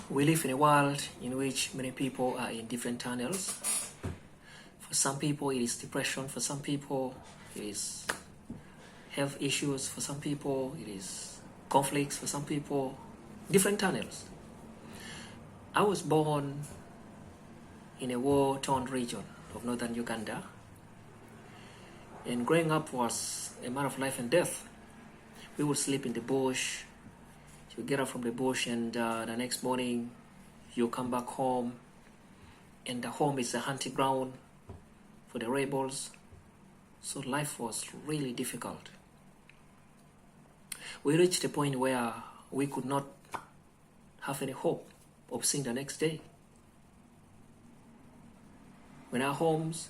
We live in a world in which many people are in different tunnels. For some people it is depression, for some people it is health issues, for some people it is conflicts, for some people different tunnels. I was born in a war-torn region of northern Uganda, and growing up was a matter of life and death. We would sleep in the bush. You get up from the bush, and the next morning you come back home, and the home is a hunting ground for the rebels. So life was really difficult. We reached a point where we could not have any hope of seeing the next day. When our homes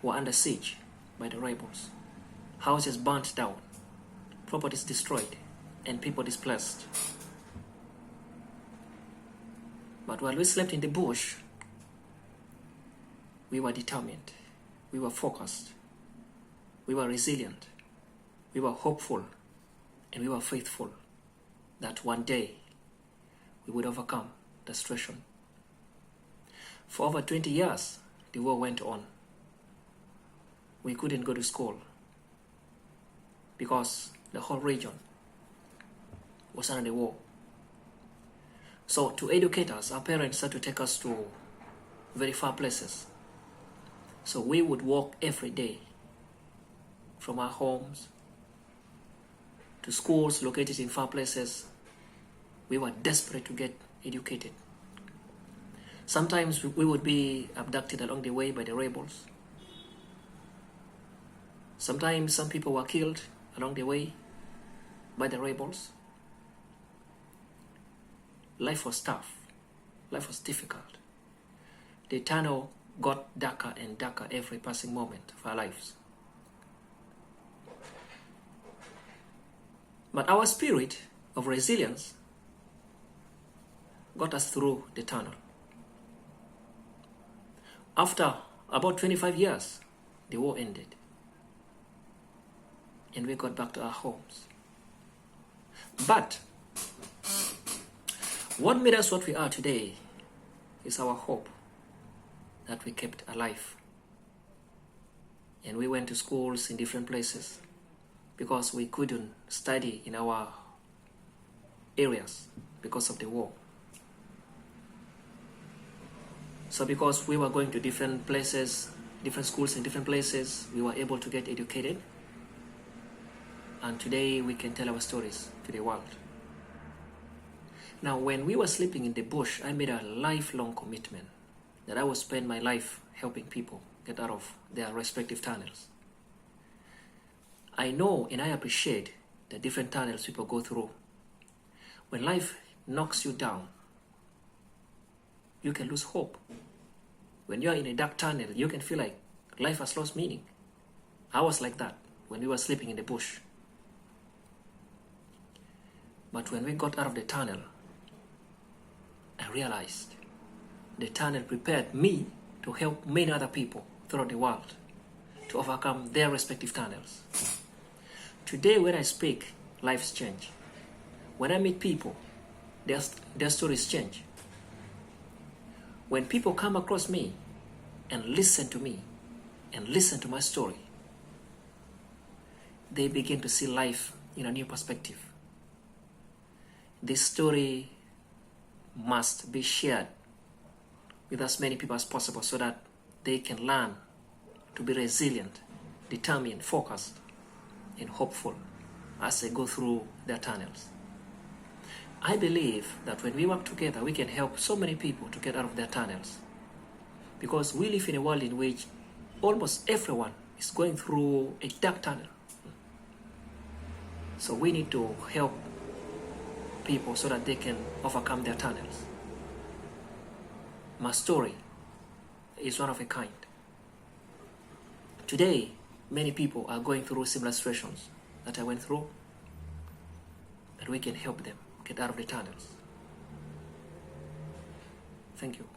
were under siege by the rebels, houses burnt down, properties destroyed, and people displaced. But while we slept in the bush, we were determined, we were focused, we were resilient, we were hopeful, and we were faithful that one day we would overcome the situation. For over 20 years, the war went on. We couldn't go to school because the whole region was under the war. So to educate us, our parents had to take us to very far places. So we would walk every day from our homes to schools located in far places. We were desperate to get educated. Sometimes we would be abducted along the way by the rebels. Sometimes some people were killed along the way by the rebels. Life was tough. Life was difficult. The tunnel got darker and darker every passing moment of our lives. But our spirit of resilience got us through the tunnel. After about 25 years, the war ended, and we got back to our homes. But what made us what we are today is our hope that we kept alive. And we went to schools in different places because we couldn't study in our areas because of the war. So because we were going to different places, different schools in different places, we were able to get educated. And today we can tell our stories to the world. Now, when we were sleeping in the bush, I made a lifelong commitment that I would spend my life helping people get out of their respective tunnels. I know and I appreciate the different tunnels people go through. When life knocks you down, you can lose hope. When you are in a dark tunnel, you can feel like life has lost meaning. I was like that when we were sleeping in the bush. But when we got out of the tunnel, I realized the tunnel prepared me to help many other people throughout the world to overcome their respective tunnels. Today when I speak, lives change. When I meet people, their stories change. When people come across me and listen to me and listen to my story, they begin to see life in a new perspective. This story must be shared with as many people as possible so that they can learn to be resilient, determined, focused, and hopeful as they go through their tunnels. I believe that when we work together, we can help so many people to get out of their tunnels, because we live in a world in which almost everyone is going through a dark tunnel. So we need to help people so that they can overcome their tunnels. My story is one of a kind. Today, many people are going through similar situations that I went through, but we can help them get out of the tunnels. Thank you.